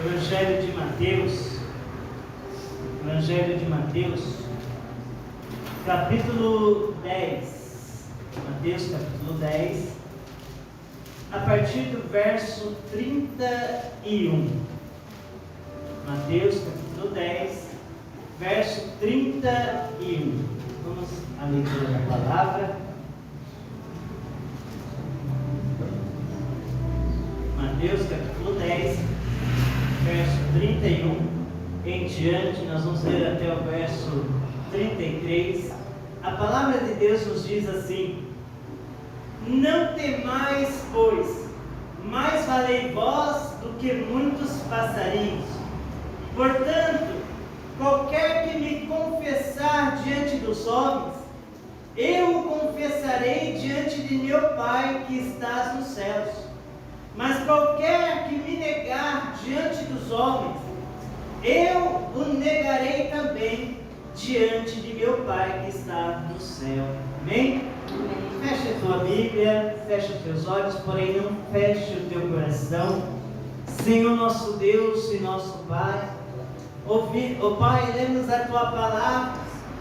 Evangelho de Mateus, capítulo 10. Mateus, capítulo 10, a partir do verso 31. Mateus, capítulo 10, verso 31. Vamos à leitura da palavra. Mateus, capítulo 10, verso 31 em diante, nós vamos ler até o verso 33. A palavra de Deus nos diz assim: não temais, pois, mais valei vós do que muitos passarinhos. Portanto, qualquer que me confessar diante dos homens, eu o confessarei diante de meu Pai que estás nos céus. Mas qualquer que me negar diante dos homens, eu o negarei também diante de meu Pai que está no céu. Amém? Amém. Feche a tua Bíblia, feche os teus olhos, porém não feche o teu coração. Senhor nosso Deus e nosso Pai, ó Pai, lemos a tua palavra.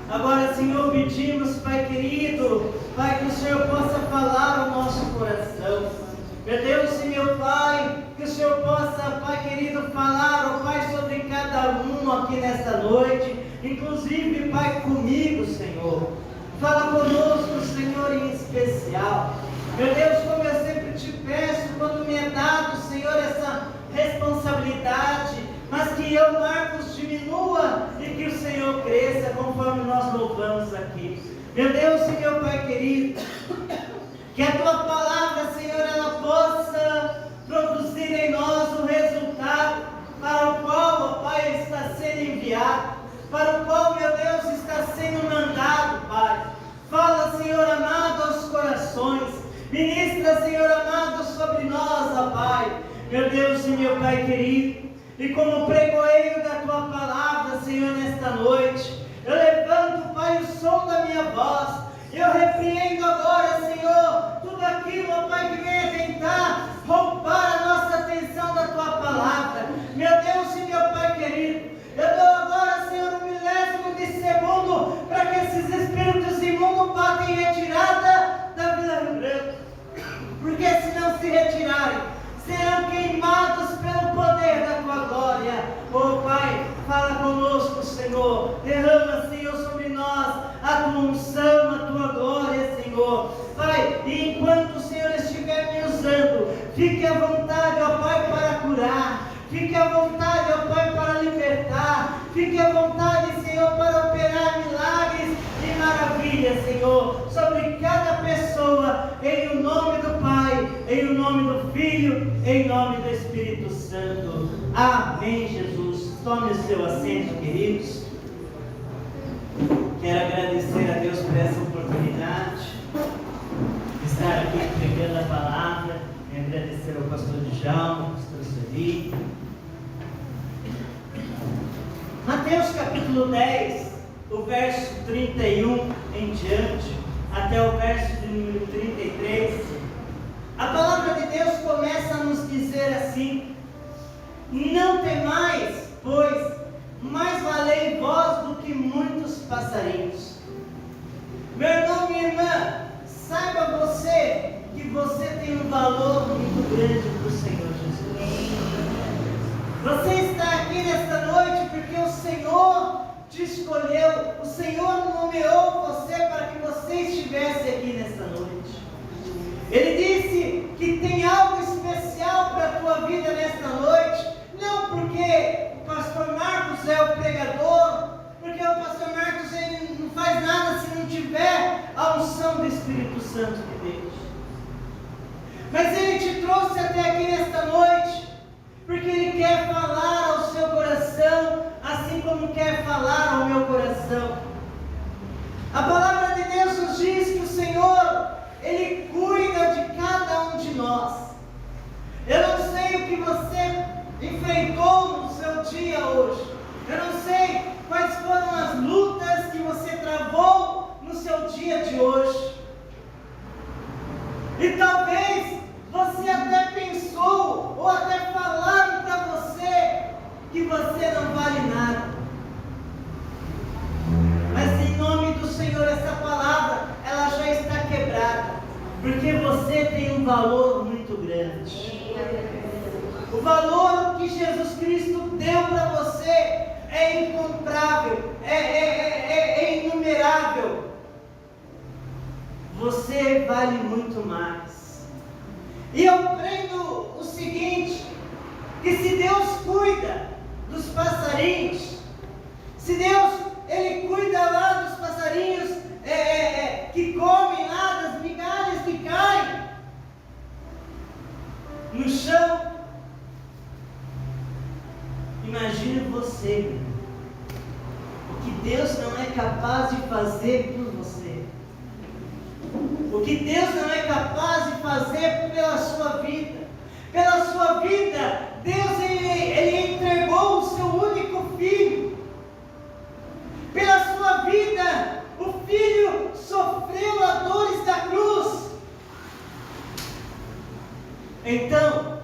Agora, Senhor, pedimos, Pai querido, Pai, que o Senhor possa falar ao nosso coração. Meu Deus e meu Pai, que o Senhor possa, Pai querido, falar, ó Pai, sobre cada um aqui nesta noite, inclusive, Pai, comigo, Senhor. Fala conosco, Senhor, em especial. Meu Deus, como eu sempre te peço, quando me é dado, Senhor, essa responsabilidade, mas que eu, Marcos, diminua e que o Senhor cresça, conforme nós louvamos aqui. Meu Deus e meu Pai querido, que a tua palavra, Senhor, ela possa produzir em nós o resultado para o qual, ó Pai, está sendo enviado, para o qual, meu Deus, está sendo mandado, Pai. Fala, Senhor amado, aos corações, ministra, Senhor amado, sobre nós, ó Pai, meu Deus e meu Pai querido, e como pregoeiro da tua palavra, Senhor, nesta noite, eu levanto, Pai, o som da minha voz. Eu repreendo agora, Senhor, tudo aquilo, ó Pai, que venha tentar roubar a nossa atenção da tua palavra. Meu Deus e meu Pai querido, eu dou agora, Senhor, 1 milésimo de segundo para que esses espíritos imundos batem em retirada da Vila Rio Branco. Porque se não se retirarem, serão queimados pelo poder da tua glória. Oh Pai, fala conosco, Senhor. Derrama, Senhor, sobre nós a tua unção, a tua glória, Senhor. Pai, e enquanto o Senhor estiver me usando, fique à vontade, ó Pai, para curar. Fique à vontade, ó Pai, para libertar. Fique à vontade, Senhor, para operar milagres e maravilhas, Senhor, sobre cada pessoa, em o nome do Pai, em o nome do Filho, em nome do Espírito Santo. Amém, Jesus. Tome o seu assento, queridos. Quero agradecer a Deus por essa oportunidade de estar aqui pregando a palavra. E agradecer ao pastor Djalma, ao pastor Sueli. Mateus capítulo 10, o verso 31 em diante, até o verso de número 33. A palavra de Deus começa a nos dizer assim: não temais, pois, mais valei vós do que muitos passarinhos. Meu irmão, minha irmã, saiba você que você tem um valor muito grande para o Senhor Jesus. Você está aqui nesta noite porque o Senhor te escolheu, o Senhor nomeou você para que você estivesse aqui nesta noite. Ele disse que tem algo especial para a tua vida nesta noite, não porque o pastor Marcos é o pregador, porque o pastor Marcos ele não faz nada se não tiver a unção do Espírito Santo de Deus. Mas ele te trouxe até aqui nesta noite, porque ele quer falar ao seu coração, assim como quer falar ao meu coração. A palavra de Deus nos diz que o Senhor, Ele cuida de cada um de nós. Eu não sei o que você enfrentou no seu dia hoje. Eu não sei quais foram as lutas que você travou no seu dia de hoje. E talvez você até pensou, ou até falaram para você, que você não vale nada. Mas em nome do Senhor, essa palavra, ela já está quebrada, porque você tem um valor muito grande. O valor que Jesus Cristo deu para você é incomparável, é inumerável. Você vale muito mais. E eu aprendo o seguinte, que se Deus cuida dos passarinhos, se Deus, Ele cuida lá dos passarinhos que comem lá, das migalhas que caem no chão, imagine você, o que Deus não é capaz de fazer por você, o que Deus não é capaz de fazer pela sua vida. Pela sua vida, Deus ele entregou o seu único filho. Pela sua vida, o filho sofreu as dores da cruz. Então,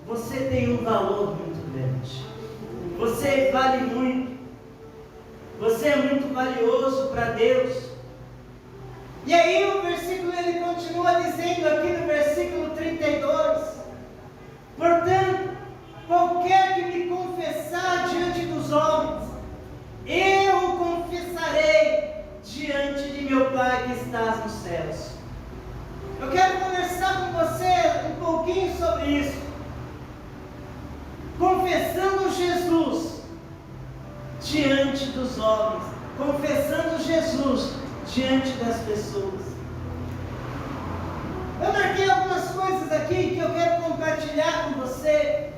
você tem um valor muito grande. Você vale muito. Você é muito valioso para Deus. E aí o versículo ele continua dizendo aqui no versículo 32. Portanto, qualquer que me confessar diante dos homens, eu o confessarei diante de meu Pai que estás nos céus. Eu quero conversar com você um pouquinho sobre isso. Confessando Jesus diante dos homens, confessando Jesus diante das pessoas. Eu marquei algumas coisas aqui que eu quero compartilhar com você.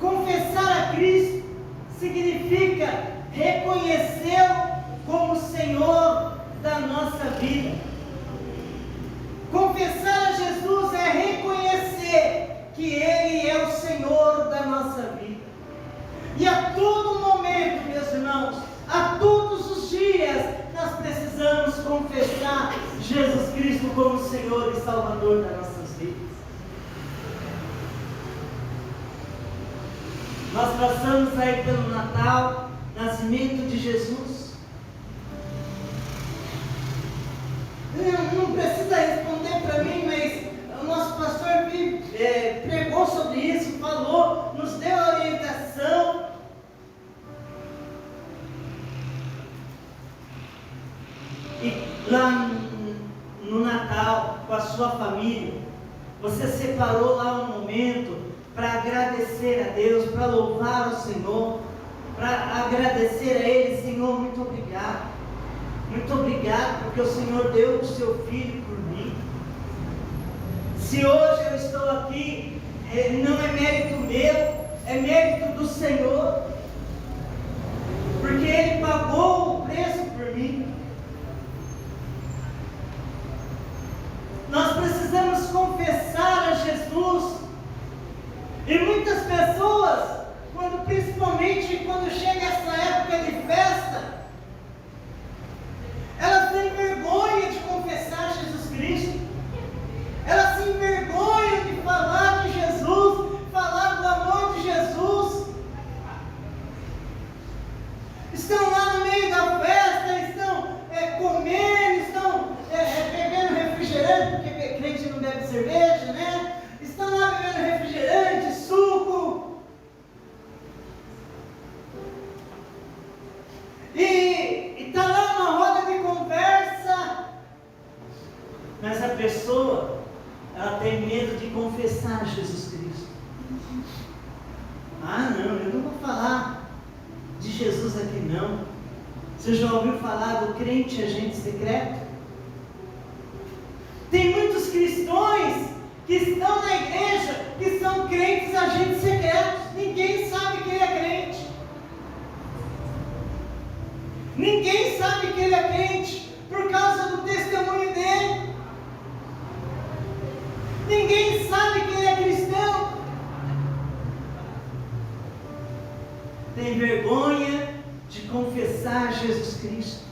Confessar a Cristo significa reconhecê-lo como Senhor da nossa vida. Confessar a Jesus é reconhecer que Ele é o Senhor da nossa vida. E a todo momento, meus irmãos, a todos os dias, nós precisamos confessar Jesus Cristo como Senhor e Salvador das nossas vidas. Nós passamos aí pelo Natal, nascimento de Jesus. Não precisa responder para mim, mas o nosso pastor pregou sobre isso, falou, nos deu a orientação. E lá no Natal, com a sua família, você separou lá um momento para agradecer a Deus, para louvar o Senhor, para agradecer a Ele. Senhor, muito obrigado. Muito obrigado porque o Senhor deu o seu Filho por mim. Se hoje eu estou aqui, não é mérito meu, é mérito do Senhor, porque Ele pagou o preço por mim. Nós precisamos confessar a Jesus. E muitas pessoas, principalmente quando chega essa época de festa, elas têm vergonha de confessar Jesus Cristo. Elas se envergonham de falar de Jesus, falar do amor de Jesus. Estão lá no meio da festa, estão comendo, estão bebendo refrigerante, porque crente não bebe cerveja, né? Estão lá bebendo refrigerante, suco. E está lá uma roda de conversa, mas a pessoa, ela tem medo de confessar Jesus Cristo. Ah, não, eu não vou falar de Jesus aqui não. Você já ouviu falar do crente agente secreto? Tem muitos cristãos que estão na igreja, que são crentes agentes secretos. Ninguém sabe que ele é crente. Ninguém sabe que ele é crente por causa do testemunho dele. Ninguém sabe que ele é cristão. Tem vergonha de confessar Jesus Cristo.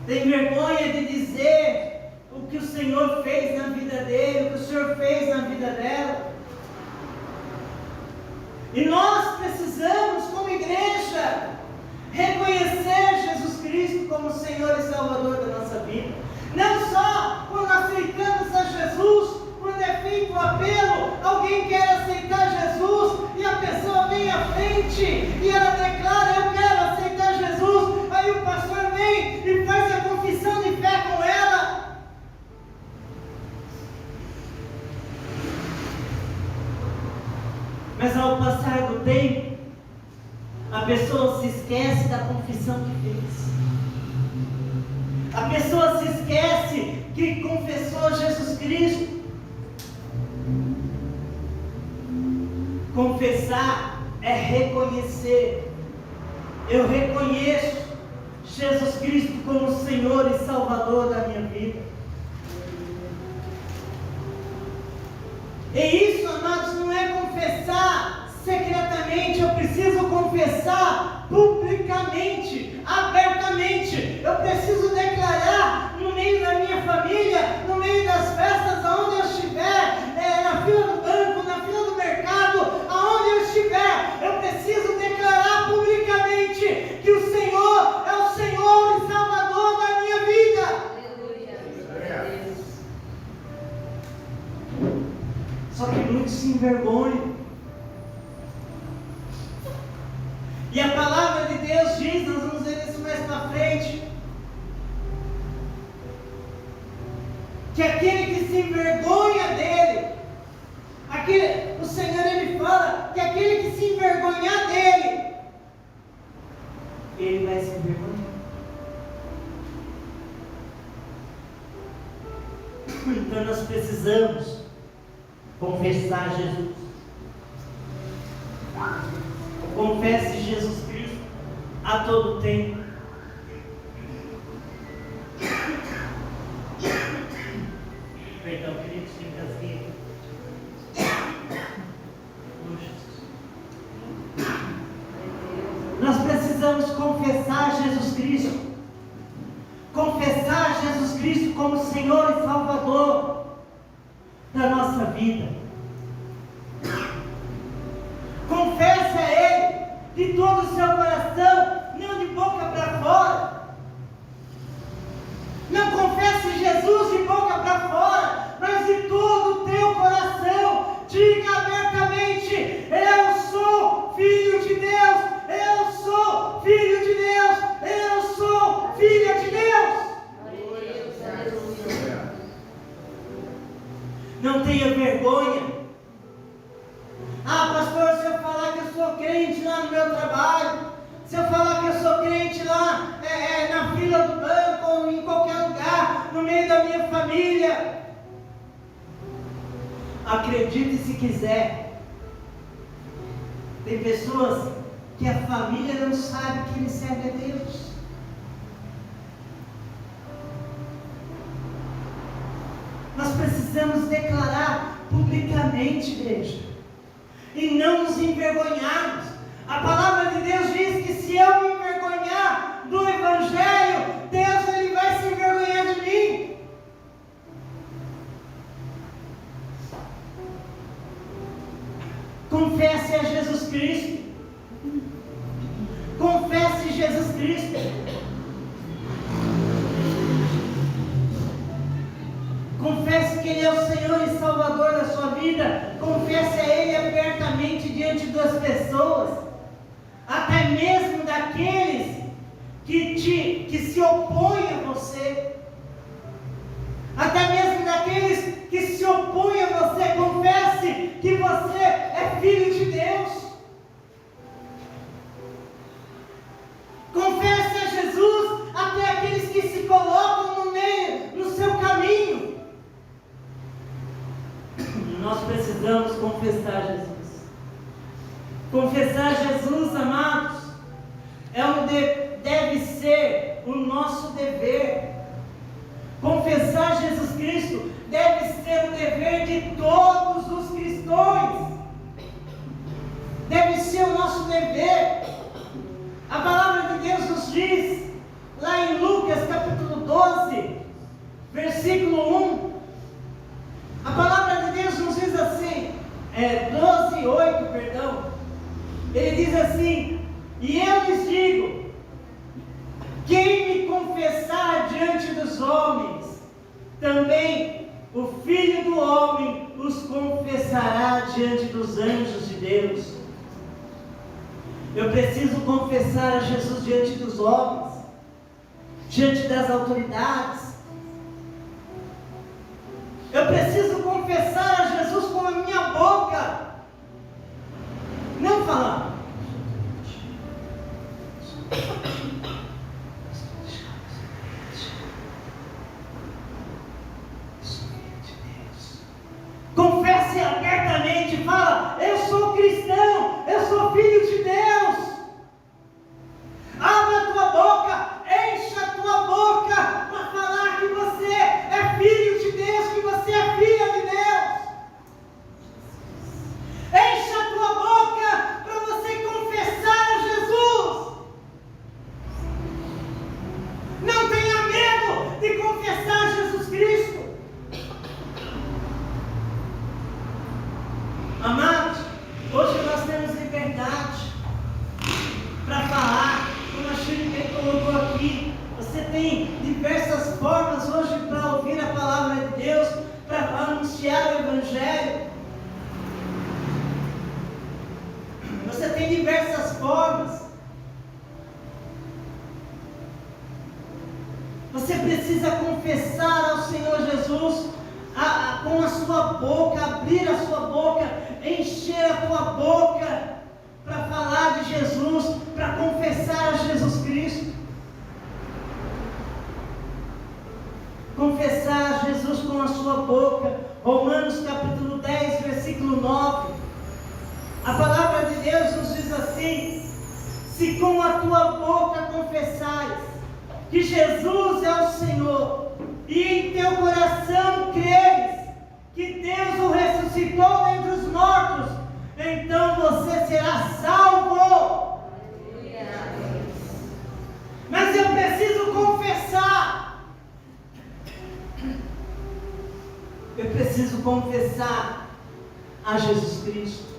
Tem vergonha de dizer o que o Senhor fez na vida dele, o que o Senhor fez na vida dela. E nós precisamos precisamos, como igreja, reconhecer Jesus Cristo como Senhor e Salvador da nossa vida. Não só quando aceitamos a Jesus, quando é feito o apelo, alguém quer aceitar Jesus e a pessoa vem à frente e ela declara: eu quero aceitar Jesus. Aí o pastor vem e faz a confissão de fé com ela. Mas ao passar do tempo, a pessoa se esquece da confissão que fez. A pessoa se esquece que confessou Jesus Cristo. Confessar é reconhecer. Eu reconheço Jesus Cristo como Senhor e Salvador da minha vida. E isso, amados, não é confessar secretamente. Eu preciso confessar publicamente, abertamente. Eu preciso declarar no meio da minha família, no meio das festas, aonde eu estiver, na fila do banco, na fila do mercado, aonde eu estiver. Eu preciso declarar publicamente que o Senhor é o Senhor e Salvador da minha vida. Aleluia. Só que muitos se envergonham. E a palavra de Deus diz, nós vamos ver isso mais para frente, que aquele que se envergonha dele, o Senhor, ele fala que aquele que se envergonhar dele, ele vai se envergonhar. Então nós precisamos confessar Jesus. Confesse Jesus Cristo a todo tempo. Perdão, queridos, tem casquinha. Nós precisamos confessar Jesus Cristo. Confessar Jesus Cristo como Senhor e Salvador da nossa vida. Confesse a Ele de todo o seu coração, não de boca para fora. Não confesse Jesus de boca para fora, mas de todo o teu coração. Diga abertamente: eu sou filho de Deus, eu sou filho de Deus, eu sou filha de Deus. Não tenha vergonha. Ah, pastor, se eu falar que eu sou crente lá no meu trabalho, se eu falar que eu sou crente lá na fila do banco ou em qualquer lugar, no meio da minha família, acredite se quiser, tem pessoas que a família não sabe que ele serve a Deus. Nós precisamos declarar publicamente, igreja, e não nos envergonharmos. A palavra de Deus diz que se eu me envergonhar do Evangelho, Deus ele vai se envergonhar de mim. Confesse a Jesus Cristo. Confesse Jesus Cristo. Confesse que Ele é o Senhor e Salvador da sua vida. Confesse a Ele abertamente diante das pessoas, até mesmo daqueles que se opõem a você, até mesmo daqueles que se opõem a você. Confesse que você é filho de Deus. Confesse a Jesus até aqueles que se colocam no seu caminho. Nós precisamos confessar Jesus. Confessar Jesus, amados, deve ser o nosso dever. Confessar Jesus Cristo deve ser o dever de todos os cristãos. Deve ser o nosso dever. A palavra de Deus nos diz, lá em Lucas capítulo 12, versículo 1, a palavra de Deus nos diz assim, 12:8, perdão. Ele diz assim: e eu lhes digo, quem me confessar diante dos homens, também o Filho do Homem os confessará diante dos anjos de Deus. Eu preciso confessar a Jesus diante dos homens, diante das autoridades. Eu preciso confessar a Jesus com a minha boca, não falar. Confesse abertamente, fala: eu sou cristão, eu sou filho de Deus. Abra a tua boca, encha a tua boca para falar que você é filho de Deus, que você é filha de Deus. Encha a tua boca para você confessar a Jesus. Não tenha medo de confessar Jesus Cristo. Amados, hoje nós temos liberdade para falar, como a Shirley colocou aqui. Você tem diversas formas hoje para ouvir a palavra de Deus, para anunciar o Evangelho. Você tem diversas formas. Você precisa confessar ao Senhor Jesus com a sua boca, abrir a sua boca, encher a tua boca para falar de Jesus, para confessar a Jesus Cristo. Confessar a Jesus com a sua boca. Romanos capítulo 10, versículo 9. A palavra de Deus nos diz assim: se com a tua boca confessares que Jesus é o Senhor, e em teu coração creres que Deus o ressuscitou dentre os mortos, então você será salvo. Mas eu preciso confessar. Eu preciso confessar a Jesus Cristo.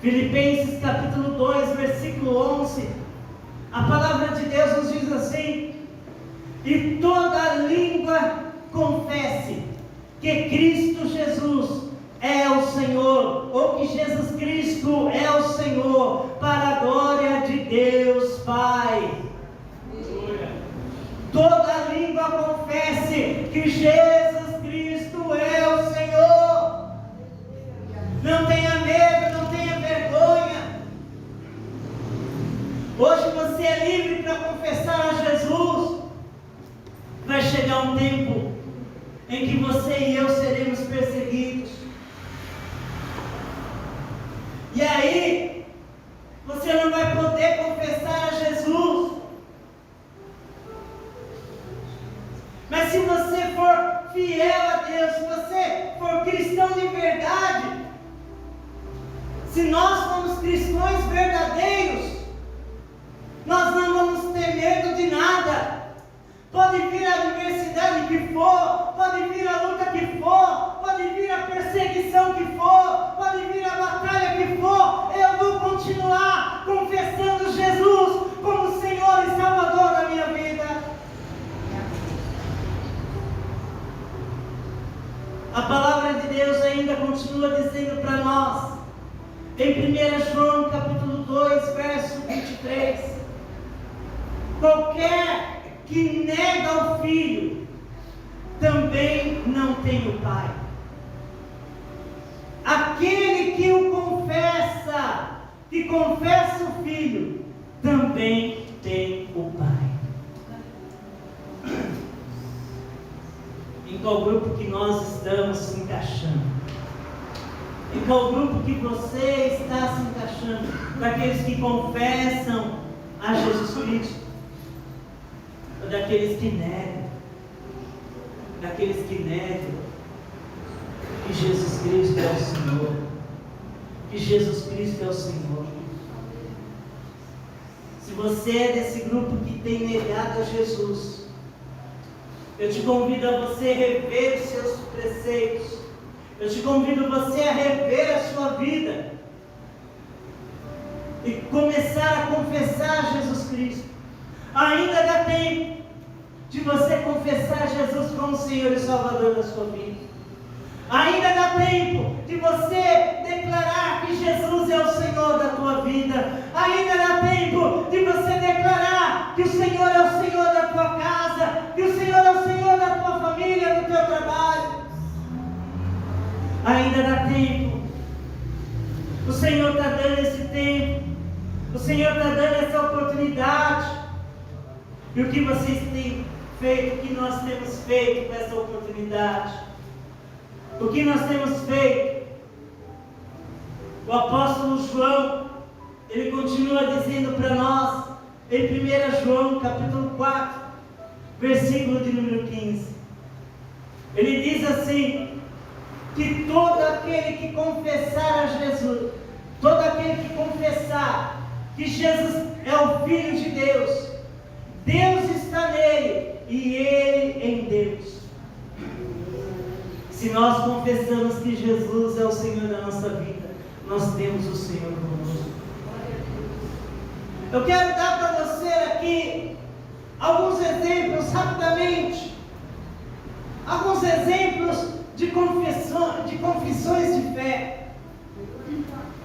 Filipenses capítulo 2, versículo 11. A palavra de Deus nos diz assim: e toda língua confesse que Cristo Jesus é o Senhor, ou que Jesus Cristo é o Senhor, para a glória de Deus Pai. Toda língua confesse que Jesus Cristo é o Senhor. Não tenha medo, não tenha vergonha. Hoje você é livre para confessar a Jesus. Vai chegar um tempo em que você e eu seremos perseguidos. E aí, você não vai poder confessar a Jesus. Mas se você for fiel a Deus, se você for cristão de verdade, se nós somos cristãos verdadeiros, nós não vamos ter medo de nada. Pode vir a adversidade que for, pode vir a luta que for, pode vir a perseguição que for, pode vir a batalha que for, eu vou continuar confessando Jesus como Senhor e Salvador da minha vida. A palavra de Deus ainda continua dizendo para nós, em 1 João capítulo 2, verso 23, qualquer que nega o Filho, também não tem o Pai. Aquele que o confessa, que confessa o Filho, também tem o Pai. Em qual grupo que nós estamos se encaixando? Em qual grupo que você está se encaixando? Daqueles que confessam a Jesus Cristo? Ou daqueles que negam? Daqueles que negam que Jesus Cristo é o Senhor? Que Jesus Cristo é o Senhor? Se você é desse grupo que tem negado a Jesus, eu te convido a você rever os seus preceitos. Eu te convido você a rever a sua vida. e começar a confessar Jesus Cristo. Ainda dá tempo de você confessar Jesus como Senhor e Salvador da sua vida. Ainda dá tempo de você declarar que Jesus é o Senhor da tua vida. Ainda dá tempo de você declarar que o Senhor é o Senhor da tua casa, que o Senhor é o Senhor da tua família, do teu trabalho. Ainda dá tempo. O Senhor está dando esse tempo. O Senhor está dando essa oportunidade. E o que vocês têm feito, o que nós temos feito com essa oportunidade? O que nós temos feito? O apóstolo João, ele continua dizendo para nós, em 1 João capítulo 4, versículo de número 15. Ele diz assim, que todo aquele que confessar a Jesus, todo aquele que confessar que Jesus é o Filho de Deus, Deus está nele e ele em Deus. Se nós confessamos que Jesus é o Senhor da nossa vida, nós temos o Senhor conosco. Eu quero dar para você aqui alguns exemplos rapidamente, alguns exemplos de confissões de fé.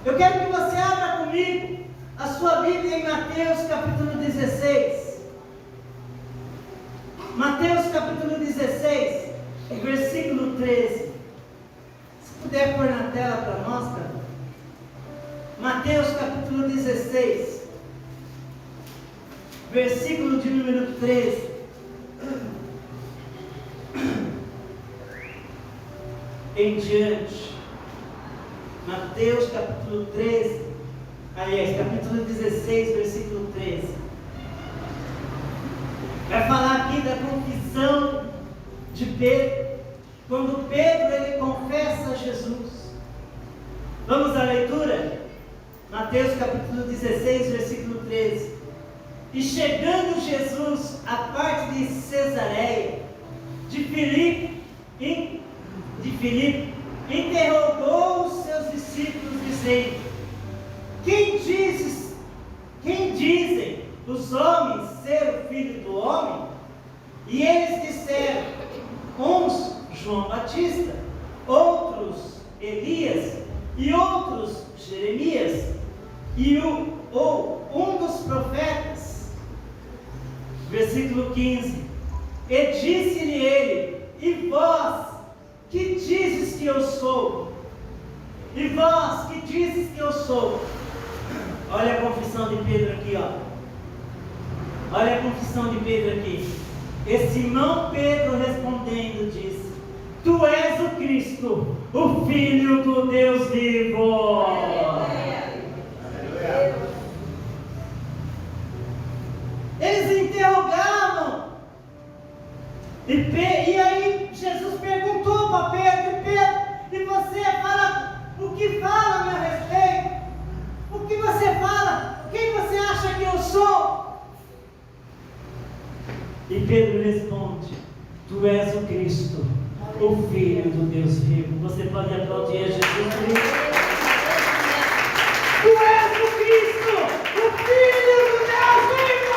Eu quero que você abra comigo a sua Bíblia em Mateus capítulo 16. Mateus capítulo 16, versículo 13. Se puder pôr na tela para nós, cara. Mateus capítulo 16, versículo de número 13. Em diante. Mateus capítulo 13, aliás, capítulo 16, versículo 13. Vai falar aqui da confissão de Pedro, quando Pedro ele confessa a Jesus. Vamos à leitura? Mateus capítulo 16, versículo 13. E chegando Jesus à parte de Cesareia, de Filipe, interrogou os seus discípulos, dizendo: Quem dizem os homens ser o Filho do Homem? E eles disseram: uns João Batista, outros Elias, e outros Jeremias, ou um dos profetas. Versículo 15. E disse-lhe ele: E vós, que dizes que eu sou? E vós, que dizes que eu sou? Olha a confissão de Pedro aqui, ó. Olha a confissão de Pedro aqui. E Simão Pedro respondendo disse: Tu és o Cristo, o Filho do Deus vivo. Eles interrogavam. E aí Jesus perguntou para Pedro: Pedro, e você fala, o que fala a meu respeito? O que você fala? Quem você acha que eu sou? E Pedro responde: Tu és o Cristo, o Filho do Deus vivo. Você pode aplaudir a Jesus Cristo. Tu és o Cristo, o Filho do Deus vivo.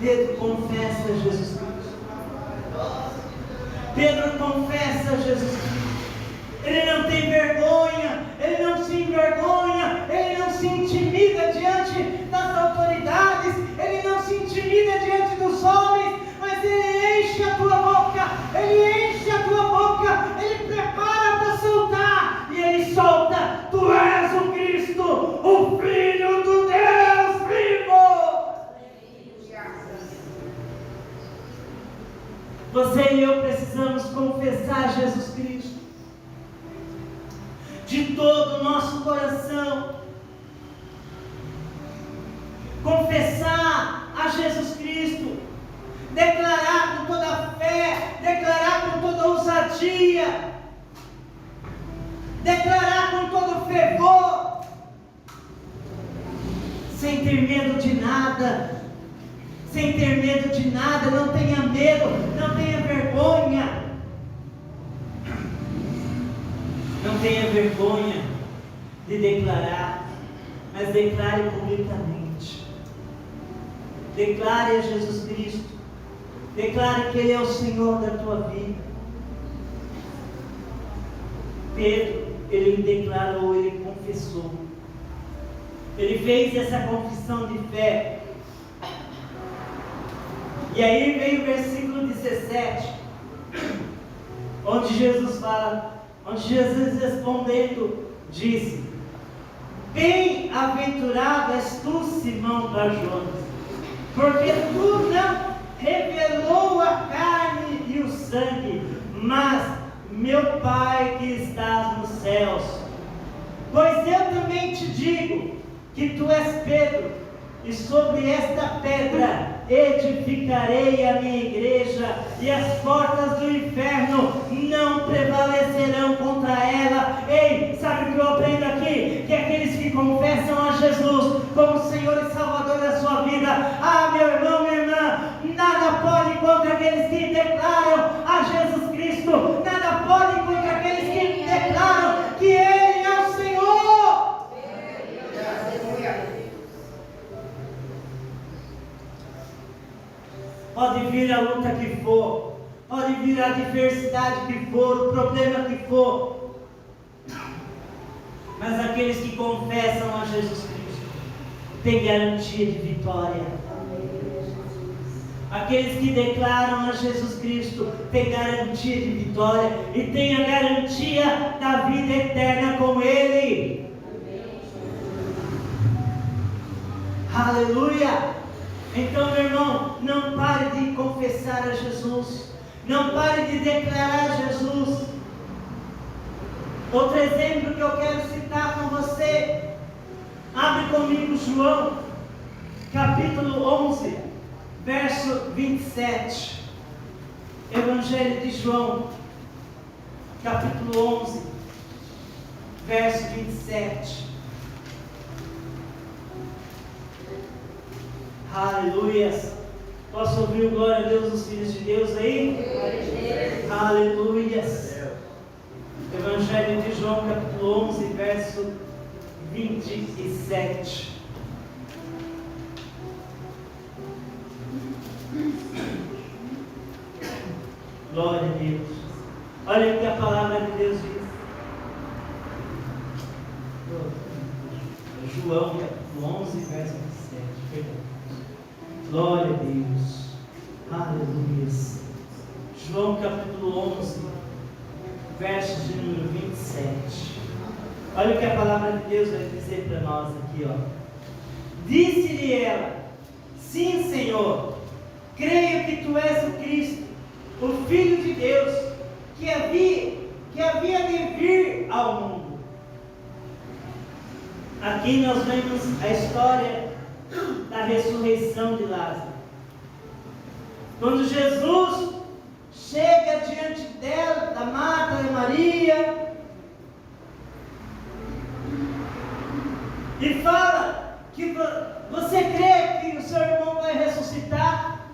Pedro confessa a Jesus Cristo. Pedro confessa a Jesus Cristo. Ele não tem vergonha, ele não se envergonha, ele não se intimida diante das autoridades, ele não se intimida diante dos homens, mas ele enche a tua boca, ele prepara para soltar, e ele solta: Tu és o Cristo, o Filho do Deus vivo. Você e eu precisamos confessar Jesus Cristo de todo o nosso coração, confessar a Jesus Cristo, declarar com toda a fé, declarar com toda a ousadia, declarar com todo o fervor, sem ter medo de nada, não tenha medo, não tenha vergonha. Não tenha vergonha de declarar, mas declare publicamente. Declare a Jesus Cristo. Declare que Ele é o Senhor da tua vida. Pedro, ele declarou, ele confessou. Ele fez essa confissão de fé. E aí vem o versículo 17, onde Jesus fala, onde Jesus respondendo, disse: bem-aventurado és tu, Simão Bar-Jonas, porque tu não revelou a carne e o sangue, mas meu Pai que estás nos céus. Pois eu também te digo que tu és Pedro, e sobre esta pedra edificarei a minha igreja, e as portas do inferno não prevalecerão contra ela. Ei, sabe o que eu aprendo aqui? Que aqueles que confessam a Jesus como Senhor e Salvador da sua vida, meu irmão, minha irmã, nada pode contra aqueles que declaram a Jesus Cristo, nada pode contra aqueles que declaram que Ele é o Senhor. Pode vir a luta que for, pode vir a adversidade que for, o problema que for, mas aqueles que confessam a Jesus Cristo têm garantia de vitória. Aqueles que declaram a Jesus Cristo têm garantia de vitória e têm a garantia da vida eterna com Ele. Aleluia! Então, meu irmão, não pare de confessar a Jesus, não pare de declarar a Jesus. Outro exemplo que eu quero citar com você, abre comigo João, capítulo 11, verso 27. Evangelho de João, capítulo 11, verso 27. Aleluias. Posso ouvir o glória a Deus dos filhos de Deus aí? Aleluias. Evangelho de João, capítulo 11, verso 27. Glória a Deus. Olha o que a palavra de Deus diz. João, capítulo 11, verso 27. Perdão. Glória a Deus. Aleluia. João capítulo 11, verso de número 27. Olha o que a palavra de Deus vai dizer para nós aqui, ó. Disse-lhe ela: sim, Senhor, creio que tu és o Cristo, o Filho de Deus, que havia de vir ao mundo. Aqui nós vemos a história da ressurreição de Lázaro. Quando Jesus chega diante dela, da Marta e Maria, e fala que você crê que o seu irmão vai ressuscitar?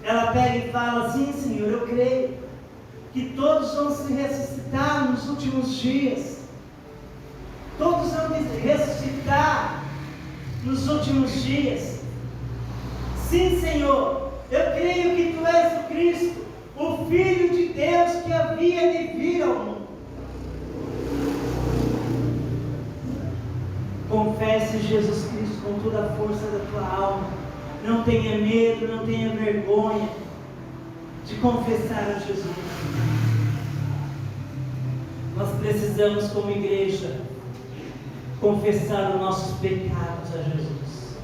Ela pega e fala: sim, Senhor, eu creio que todos vão se ressuscitar nos últimos dias. Todos vão ressuscitar nos últimos dias. Sim, Senhor, eu creio que tu és o Cristo, o Filho de Deus que havia de vir ao mundo. Confesse Jesus Cristo com toda a força da tua alma. Não tenha medo, não tenha vergonha de confessar a Jesus. Nós precisamos, como igreja, confessar os nossos pecados a Jesus,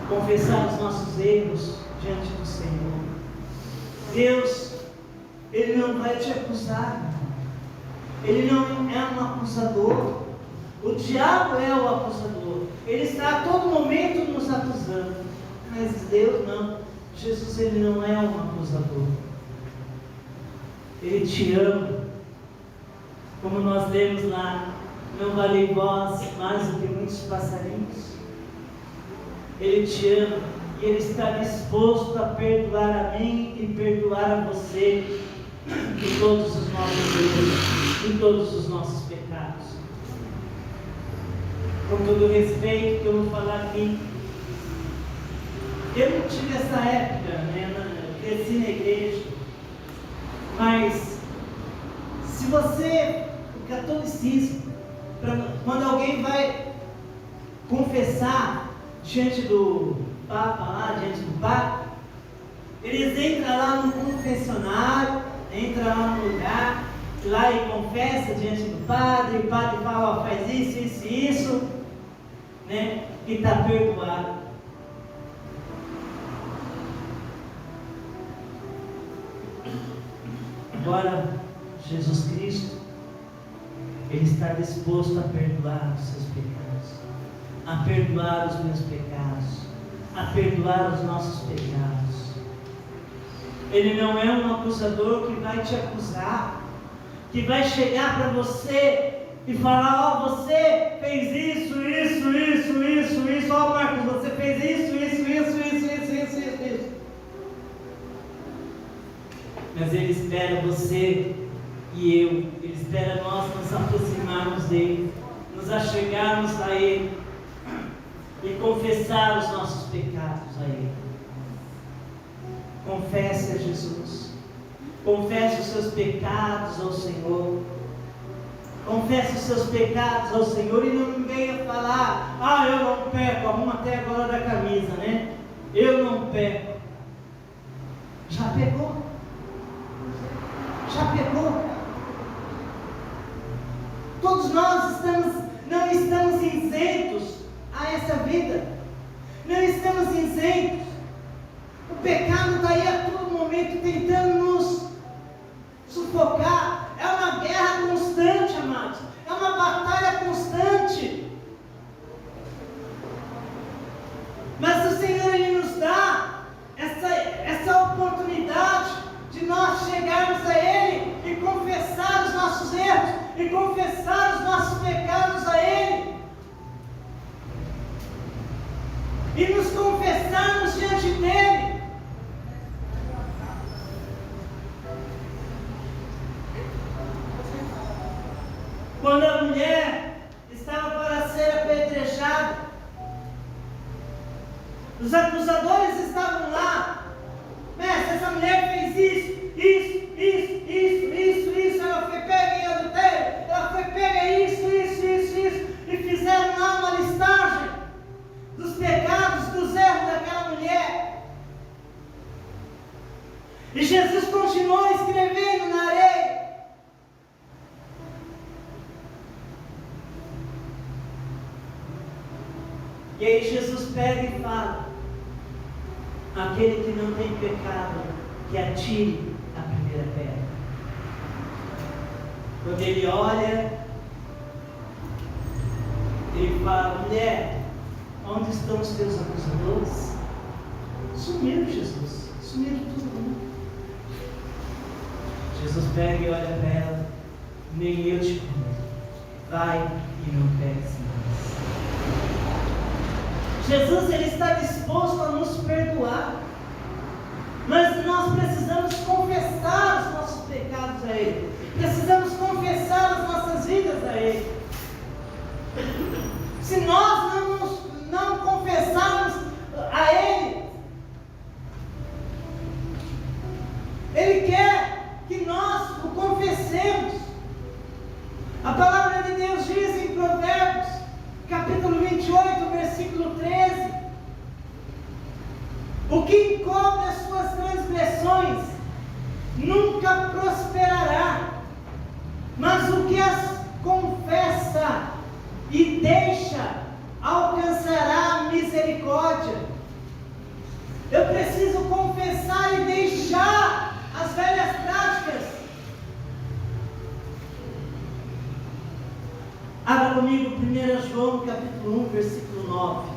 confessar os nossos erros diante do Senhor. Deus, Ele não vai te acusar, Ele não é um acusador. O diabo é o acusador, ele está a todo momento nos acusando, mas Deus não. Jesus, Ele não é um acusador, Ele te ama. Como nós lemos lá: não valei vós mais do que muitos passarinhos. Ele te ama e Ele está disposto a perdoar a mim e perdoar a você. em todos os nossos erros, em todos os nossos pecados. Com todo o respeito que eu vou falar aqui, eu não tive essa época, né? Eu cresci na igreja, mas se você, o catolicismo, quando alguém vai confessar diante do Papa, lá diante do Papa, eles entram lá no confessionário, entram lá no lugar, lá e confessa diante do padre, o padre fala, ó, faz isso, isso e isso, né? E está perdoado. Agora, Jesus Cristo, Ele está disposto a perdoar os seus pecados, a perdoar os meus pecados, a perdoar os nossos pecados. Ele não é um acusador que vai te acusar, que vai chegar para você e falar, ó, você fez isso, ó, Marcos, você fez isso. Mas Ele espera você e eu, Ele espera nós nos aproximarmos dEle, nos achegarmos a Ele e confessar os nossos pecados a Ele. Confesse a Jesus, confesse os seus pecados ao Senhor, confesse os seus pecados ao Senhor e não venha falar, eu não peco, arruma até agora da camisa, né? Eu não peco. Já pecou? Já pecou? Todos nós não estamos isentos a essa vida, não estamos isentos. O pecado está aí a todo momento tentando nos sufocar. É uma guerra constante, amados, é uma batalha constante. Mas o Senhor, Ele nos dá essa oportunidade de nós chegarmos a Ele e confessar os nossos erros, e confessar os nossos pecados a Ele, e nos confessarmos diante dEle. Quando a mulher estava para ser apedrejada, os acusadores estavam lá, mestre, essa mulher fez isso, ela foi pega em adultério, ela foi pega em isso, e fizeram lá uma listagem dos pecados, dos erros daquela mulher. E Jesus continuou escrevendo na areia. E aí Jesus pega e fala, aquele que não tem pecado, que atire a primeira pedra. Quando ele olha, ele fala, mulher, onde estão os teus acusadores? Sumiram, Jesus, sumiram todo mundo. Jesus pega e olha para ela, nem eu te condeno, vai e não peques mais. Jesus, Ele está disposto a nos perdoar, mas nós precisamos confessar os nossos pecados a Ele, precisamos confessar as nossas vidas a Ele. Se nós não confessarmos a Ele, Ele quer que nós o confessemos. A palavra de Deus diz em Provérbios, capítulo 28, versículo 13: o que encobre as suas transgressões nunca prosperará, mas o que as confessa e deixa alcançará a misericórdia. Eu preciso confessar e deixar as velhas práticas. Abra comigo 1 João capítulo 1, versículo 9.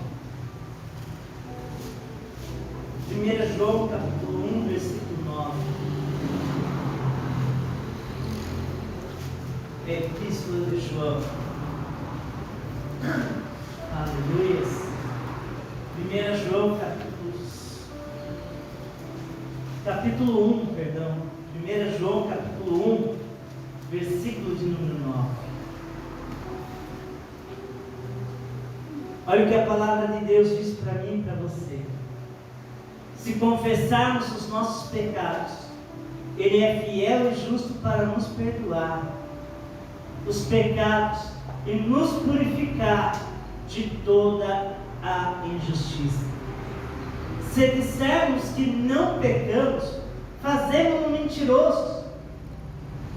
1 João capítulo 1, versículo 9. Epístola de João. Aleluia. 1 João capítulo 1, 1 João capítulo 1, versículo de número 9. Olha o que a palavra de Deus diz para mim e para você. Se confessarmos os nossos pecados, Ele é fiel e justo para nos perdoar os pecados e nos purificar de toda a injustiça. Se dissermos que não pecamos, fazemos-no mentirosos,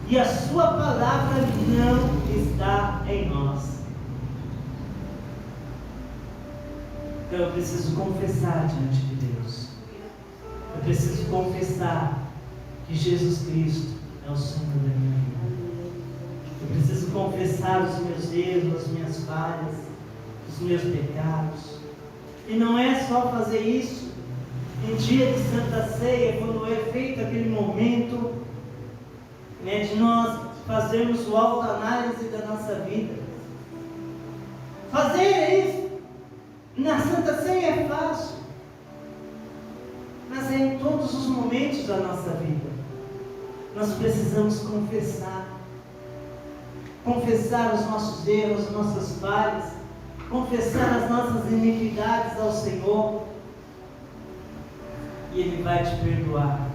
e a sua palavra não está em nós. Então eu preciso confessar diante de Deus. Eu preciso confessar que Jesus Cristo é o Senhor da minha vida. Eu preciso confessar os meus erros, as minhas falhas, os meus pecados. E não é só fazer isso em dia de Santa Ceia, quando é feito aquele momento, né, de nós fazermos o autoanálise da nossa vida. Fazer isso na Santa Ceia é fácil, mas é em todos os momentos da nossa vida. Nós precisamos confessar os nossos erros, as nossas falhas, confessar as nossas iniquidades ao Senhor, e Ele vai te perdoar.